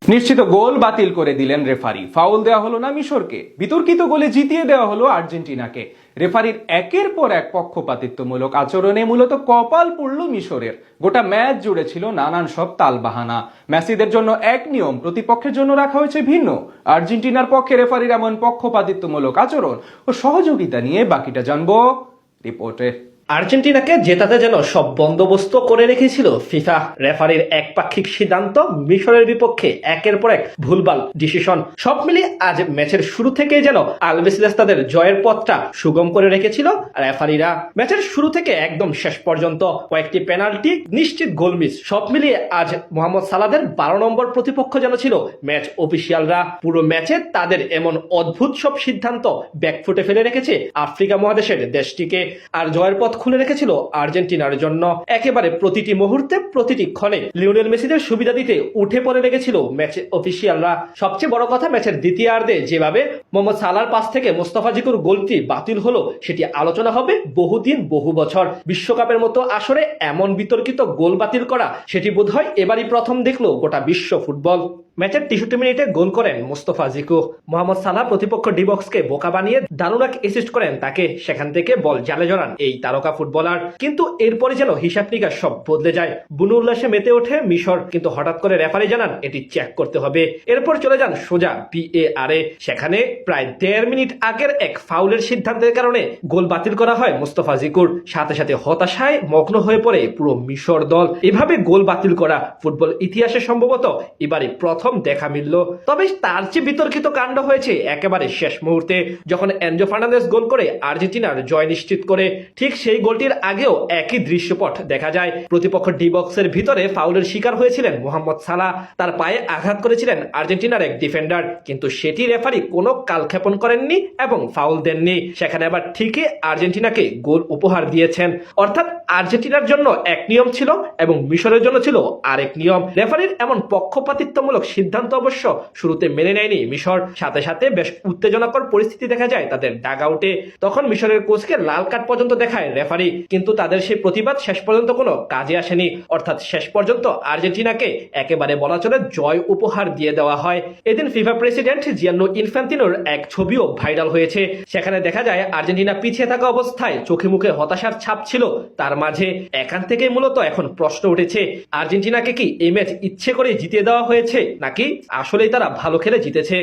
নিশ্চিত গোল বাতিল করে দিলেন রেফারি। ফাউল দেওয়া হলো না মিশরকে, বিতর্কিত গোলে জিতিয়ে দেওয়া হলো আর্জেন্টিনাকে। রেফারির একের পর এক পক্ষপাতিত্বমূলক আচরণে মূলত কপাল পড়ল মিশরের। গোটা ম্যাচ জুড়ে ছিল নানান সব তালবাহানা। মেসিদের জন্য এক নিয়ম, প্রতিপক্ষের জন্য রাখা হয়েছে ভিন্ন। আর্জেন্টিনার পক্ষে রেফারির এমন পক্ষপাতিত্বমূলক আচরণ ও সহযোগিতা নিয়ে বাকিটা জানবো রিপোর্টে। আর্জেন্টিনাকে জেতাতে যেন সব বন্দোবস্ত করে রেখেছিল ফিফা। রেফারির একপাক্ষিক সিদ্ধান্ত, মিশরের বিপক্ষে একের পর এক ভুলভাল ডিসিশন, সব মিলিয়ে আজ ম্যাচের শুরু থেকেই যেন আলবিসেলেস তাদের জয়ের পথটা সুগম করে রেখেছিল রেফারিরা। ম্যাচের শুরু থেকে একদম শেষ পর্যন্ত কয়েকটি পেনাল্টি, নিশ্চিত গোল মিস, সব মিলিয়ে আজ মোহাম্মদ সালাদের 12 নম্বর প্রতিপক্ষ যেন ছিল ম্যাচ অফিসিয়ালরা। পুরো ম্যাচে তাদের এমন অদ্ভুত সব সিদ্ধান্ত ব্যাকফুটে ফেলে রেখেছে আফ্রিকা মহাদেশের দেশটিকে। আর জয়ের পথ খুলে রেখেছিল আর্জেন্টিনার জন্য। একেবারে প্রতিটি মুহূর্তে, প্রতিটি ক্ষণে লিওনেল মেসিদের সুবিধা দিতে উঠে পড়ে লেগেছিল ম্যাচ অফিসিয়ালরা। সবচেয়ে বড় কথা, ম্যাচের দ্বিতীয়ার্ধে যেভাবে মোহাম্মদ সালার পাস থেকে মোস্তফা জিকুর গোলটি বাতিল হলো, সেটি আলোচনা হবে বহুদিন বহু বছর। বিশ্বকাপের মতো আসরে এমন বিতর্কিত গোল বাতিল করা, সেটি বোধহয় এবারই প্রথম দেখলো গোটা বিশ্ব ফুটবল। ম্যাচের 63 মিনিটে গোল করেন মোস্তফা জিকু। মোহাম্মদ সালাহ প্রতিপক্ষ ডিবক্সকে বোকা বানিয়ে দারুণ এক অ্যাসিস্ট করেন তাকে। সেখান থেকে বল জালে জড়ান এই তারকা ফুটবলার। কিন্তু এরপরে যেন হিসাব নিকাশ সব বদলে যায়। বুনো উল্লাসে মেতে ওঠে মিশর, কিন্তু হঠাৎ করে রেফারি জানান এটি চেক করতে হবে। এরপর চলে যান সোজা VAR এ। সেখানে প্রায় 1.5 মিনিট আগের এক ফাউলের সিদ্ধান্তের কারণে গোল বাতিল করা হয় মোস্তফা জিকুর। সাথে সাথে হতাশায় মগ্ন হয়ে পড়ে পুরো মিশর দল। এভাবে গোল বাতিল করা ফুটবল ইতিহাসে সম্ভবত এবারে প্রথম দেখা মিলল। তবে তার চেয়ে বিতর্কিত কাণ্ড হয়েছে একেবারে শেষ মুহূর্তে, যখন এনজো ফার্নান্দেজ গোল করে আর্জেন্টিনার জয় নিশ্চিত করে। ঠিক সেই গোলটির আগেও একই দৃশ্যপট দেখা যায়। প্রতিপক্ষ ডি বক্সের ভিতরে ফাউলের শিকার হয়েছিলেন মোহাম্মদ সালাহ। তার পায়ে আঘাত করেছিলেন আর্জেন্টিনার এক ডিফেন্ডার, কিন্তু সেটি রেফারি কোনো কালক্ষেপণ করেননি এবং ফাউল দেননি। সেখানে আবার ঠিকই আর্জেন্টিনাকে গোল উপহার দিয়েছেন। অর্থাৎ আর্জেন্টিনার জন্য এক নিয়ম ছিল এবং মিশরের জন্য ছিল আরেক নিয়ম। রেফারির এমন পক্ষপাতিত্বমূলক সিদ্ধান্ত অবশ্য শুরুতে মেনে নেয়নি মিশর। সাথে সাথে বেশ উত্তেজনাকর পরিস্থিতি দেখা যায় তাদের ডাগ আউটে। তখন মিশরের কোচকে লাল কার্ড পর্যন্ত দেখায় রেফারি, কিন্তু তাদের সেই প্রতিবাদ শেষ পর্যন্ত কোনো কাজে আসেনি। অর্থাৎ শেষ পর্যন্ত আর্জেন্টিনাকে একেবারে বলা চলে জয় উপহার দিয়ে দেওয়া হয়। এদিন ফিফা প্রেসিডেন্ট জিয়ান্নো ইনফ্যান্তিনোর এক ছবিও ভাইরাল হয়েছে। সেখানে দেখা যায় আর্জেন্টিনা পিছিয়ে থাকা অবস্থায় চোখে মুখে হতাশার ছাপ ছিল তার মাঝে। এখান থেকে মূলত এখন প্রশ্ন উঠেছে, আর্জেন্টিনাকে কি এই ম্যাচ ইচ্ছে করে জিতিয়ে দেওয়া হয়েছে, নাকি আসলেই তারা ভালো খেলে জিতেছে?